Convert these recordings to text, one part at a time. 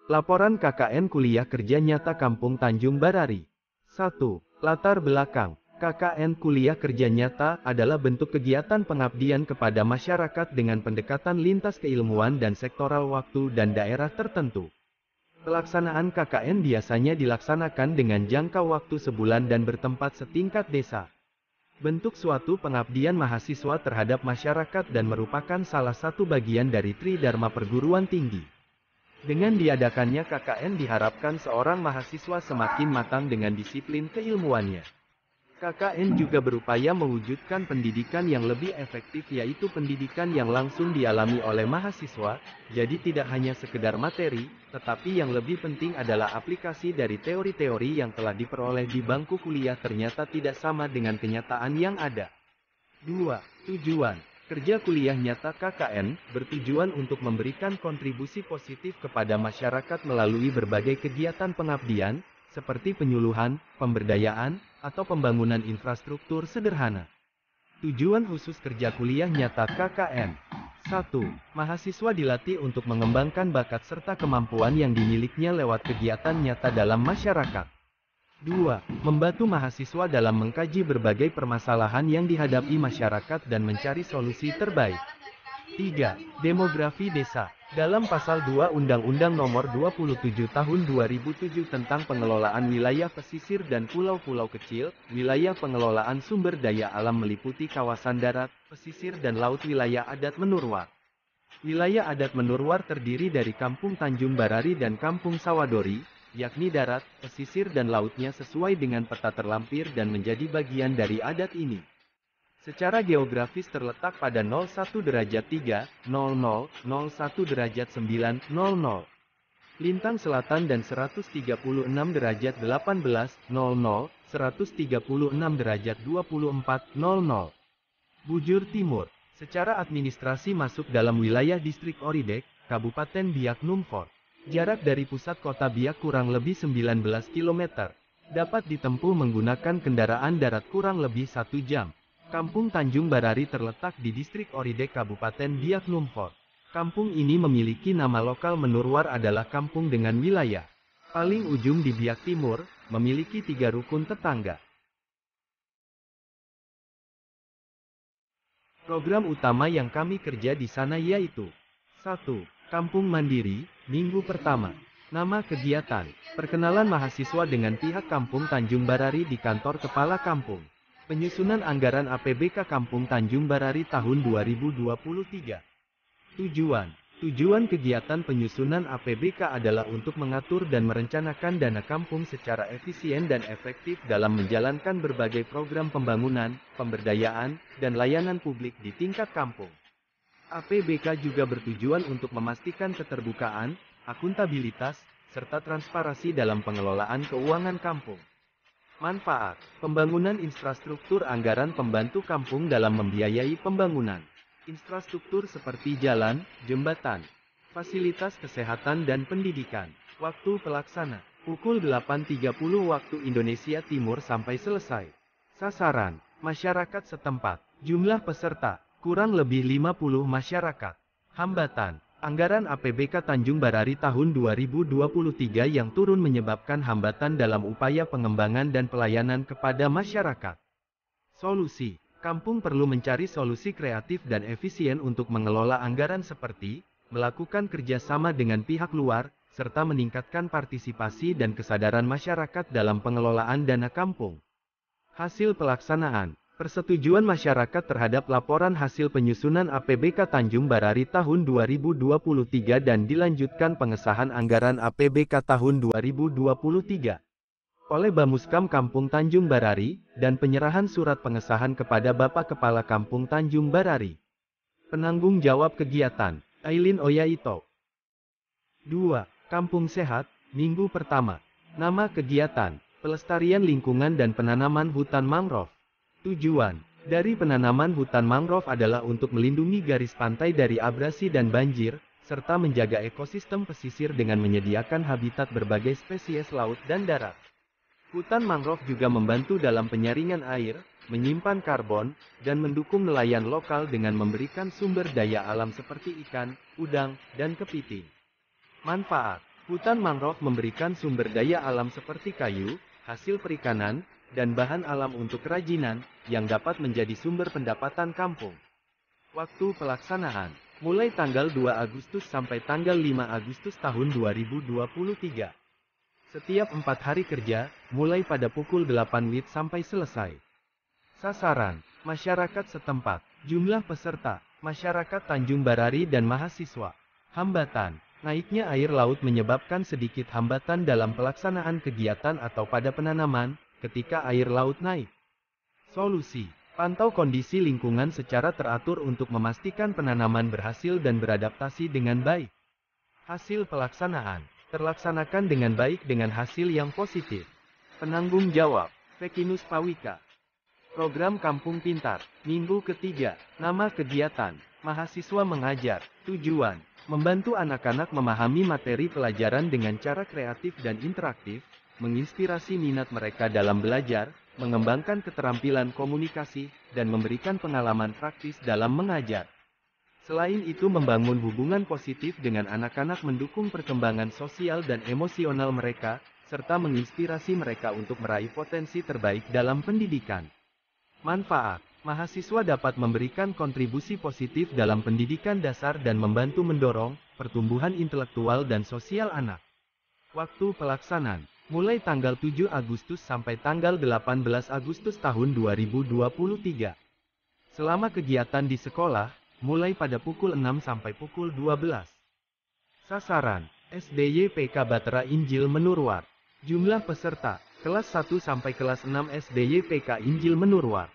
Laporan KKN Kuliah Kerja Nyata Kampung Tanjung Barari. 1. Latar belakang. KKN Kuliah Kerja Nyata adalah bentuk kegiatan pengabdian kepada masyarakat dengan pendekatan lintas keilmuan dan sektoral waktu dan daerah tertentu. Pelaksanaan KKN biasanya dilaksanakan dengan jangka waktu sebulan dan bertempat setingkat desa. Bentuk suatu pengabdian mahasiswa terhadap masyarakat dan merupakan salah satu bagian dari Tridharma Perguruan Tinggi. Dengan diadakannya KKN diharapkan seorang mahasiswa semakin matang dengan disiplin keilmuannya. KKN juga berupaya mewujudkan pendidikan yang lebih efektif, yaitu pendidikan yang langsung dialami oleh mahasiswa, jadi tidak hanya sekedar materi, tetapi yang lebih penting adalah aplikasi dari teori-teori yang telah diperoleh di bangku kuliah ternyata tidak sama dengan kenyataan yang ada. 2. Tujuan. Kerja kuliah nyata KKN bertujuan untuk memberikan kontribusi positif kepada masyarakat melalui berbagai kegiatan pengabdian, seperti penyuluhan, pemberdayaan, atau pembangunan infrastruktur sederhana. Tujuan khusus kerja kuliah nyata KKN. 1. Mahasiswa dilatih untuk mengembangkan bakat serta kemampuan yang dimilikinya lewat kegiatan nyata dalam masyarakat. 2. Membantu mahasiswa dalam mengkaji berbagai permasalahan yang dihadapi masyarakat dan mencari solusi terbaik. 3. Demografi desa. Dalam Pasal 2 Undang-Undang Nomor 27 Tahun 2007 tentang pengelolaan wilayah pesisir dan pulau-pulau kecil, wilayah pengelolaan sumber daya alam meliputi kawasan darat, pesisir dan laut wilayah adat Menurwar. Wilayah adat Menurwar terdiri dari Kampung Tanjung Barari dan Kampung Sawadori, yakni darat, pesisir dan lautnya sesuai dengan peta terlampir dan menjadi bagian dari adat ini. Secara geografis terletak pada 01 derajat 3, 00, 01 derajat 9, 00. Lintang Selatan dan 136 derajat 18, 00, 136 derajat 24, 00. Bujur Timur. Secara administrasi masuk dalam wilayah distrik Oridek, Kabupaten Biak Numfor. Jarak dari pusat kota Biak kurang lebih 19 km. Dapat ditempuh menggunakan kendaraan darat kurang lebih 1 jam. Kampung Tanjung Barari terletak di distrik Oridek Kabupaten Biak Numfor. Kampung ini memiliki nama lokal Menurwar adalah kampung dengan wilayah paling ujung di Biak Timur, memiliki 3 rukun tetangga. Program utama yang kami kerja di sana yaitu 1. Kampung Mandiri, minggu pertama. Nama kegiatan, perkenalan mahasiswa dengan pihak Kampung Tanjung Barari di kantor kepala kampung. Penyusunan anggaran APBK Kampung Tanjung Barari tahun 2023. Tujuan kegiatan penyusunan APBK adalah untuk mengatur dan merencanakan dana kampung secara efisien dan efektif dalam menjalankan berbagai program pembangunan, pemberdayaan, dan layanan publik di tingkat kampung. APBK juga bertujuan untuk memastikan keterbukaan, akuntabilitas, serta transparansi dalam pengelolaan keuangan kampung. Manfaat: pembangunan infrastruktur. Anggaran pembantu kampung dalam membiayai pembangunan infrastruktur seperti jalan, jembatan, fasilitas kesehatan dan pendidikan. Waktu pelaksana, pukul 8.30 waktu Indonesia Timur sampai selesai. Sasaran, masyarakat setempat. Jumlah peserta, kurang lebih 50 masyarakat. Hambatan, anggaran APBK Tanjung Barari tahun 2023 yang turun menyebabkan hambatan dalam upaya pengembangan dan pelayanan kepada masyarakat. Solusi: kampung perlu mencari solusi kreatif dan efisien untuk mengelola anggaran seperti melakukan kerjasama dengan pihak luar, serta meningkatkan partisipasi dan kesadaran masyarakat dalam pengelolaan dana kampung. Hasil pelaksanaan: persetujuan masyarakat terhadap laporan hasil penyusunan APBK Tanjung Barari tahun 2023 dan dilanjutkan pengesahan anggaran APBK tahun 2023. Oleh Bamuskam Kampung Tanjung Barari, dan penyerahan surat pengesahan kepada Bapak Kepala Kampung Tanjung Barari. Penanggung jawab kegiatan, Aileen Oyaito. 2. Kampung Sehat, minggu pertama. Nama kegiatan, pelestarian lingkungan dan penanaman hutan mangrove. Tujuan dari penanaman hutan mangrove adalah untuk melindungi garis pantai dari abrasi dan banjir, serta menjaga ekosistem pesisir dengan menyediakan habitat berbagai spesies laut dan darat. Hutan mangrove juga membantu dalam penyaringan air, menyimpan karbon, dan mendukung nelayan lokal dengan memberikan sumber daya alam seperti ikan, udang, dan kepiting. Manfaat: Hutan mangrove memberikan sumber daya alam seperti kayu, hasil perikanan, dan bahan alam untuk kerajinan, yang dapat menjadi sumber pendapatan kampung. Waktu pelaksanaan, mulai tanggal 2 Agustus sampai tanggal 5 Agustus tahun 2023. Setiap 4 hari kerja, mulai pada pukul 8 WIB sampai selesai. Sasaran, masyarakat setempat, jumlah peserta, masyarakat Tanjung Barari dan mahasiswa. Hambatan, naiknya air laut menyebabkan sedikit hambatan dalam pelaksanaan kegiatan atau pada penanaman, ketika air laut naik. Solusi, pantau kondisi lingkungan secara teratur untuk memastikan penanaman berhasil dan beradaptasi dengan baik. Hasil pelaksanaan, terlaksanakan dengan baik dengan hasil yang positif. Penanggung jawab, Vekinus Pawika. Program Kampung Pintar, minggu ketiga, nama kegiatan, mahasiswa mengajar, tujuan, membantu anak-anak memahami materi pelajaran dengan cara kreatif dan interaktif, menginspirasi minat mereka dalam belajar, mengembangkan keterampilan komunikasi, dan memberikan pengalaman praktis dalam mengajar. Selain itu membangun hubungan positif dengan anak-anak, mendukung perkembangan sosial dan emosional mereka, serta menginspirasi mereka untuk meraih potensi terbaik dalam pendidikan. Manfaat, mahasiswa dapat memberikan kontribusi positif dalam pendidikan dasar dan membantu mendorong pertumbuhan intelektual dan sosial anak. Waktu pelaksanaan, mulai tanggal 7 Agustus sampai tanggal 18 Agustus tahun 2023. Selama kegiatan di sekolah, mulai pada pukul 6 sampai pukul 12. Sasaran, SDYPK Batera Injil Menurwar. Jumlah peserta, kelas 1 sampai kelas 6 SDYPK Injil Menurwar.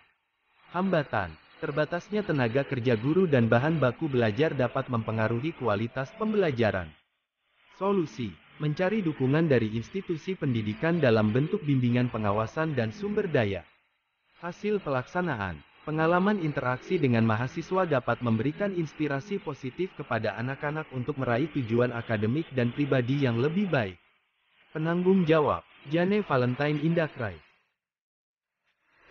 Hambatan, terbatasnya tenaga kerja guru dan bahan baku belajar dapat mempengaruhi kualitas pembelajaran. Solusi, mencari dukungan dari institusi pendidikan dalam bentuk bimbingan pengawasan dan sumber daya. Hasil pelaksanaan, pengalaman interaksi dengan mahasiswa dapat memberikan inspirasi positif kepada anak-anak untuk meraih tujuan akademik dan pribadi yang lebih baik. Penanggung jawab, Jane Valentine Indakrai.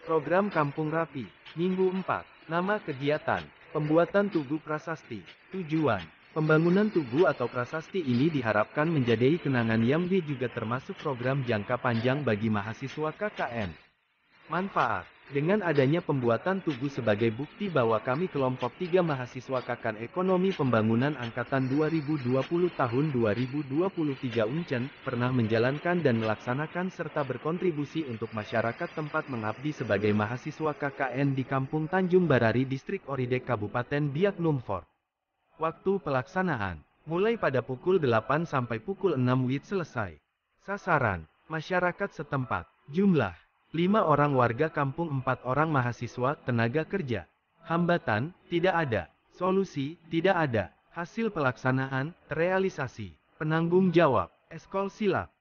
Program Kampung Rapi, minggu 4, nama kegiatan, pembuatan tugu prasasti, tujuan, pembangunan tugu atau prasasti ini diharapkan menjadi kenangan yang juga termasuk program jangka panjang bagi mahasiswa KKN. Manfaat, dengan adanya pembuatan tugu sebagai bukti bahwa kami kelompok 3 mahasiswa KKN Ekonomi Pembangunan Angkatan 2020 tahun 2023 Uncen, pernah menjalankan dan melaksanakan serta berkontribusi untuk masyarakat tempat mengabdi sebagai mahasiswa KKN di Kampung Tanjung Barari Distrik Oridek Kabupaten Biak Numfor. Waktu pelaksanaan, mulai pada pukul 8 sampai pukul 6 WIB selesai. Sasaran, masyarakat setempat, jumlah 5 orang warga kampung, 4 orang mahasiswa, tenaga kerja. Hambatan, tidak ada. Solusi, tidak ada. Hasil pelaksanaan, terrealisasi. Penanggung jawab, Eskol Silap.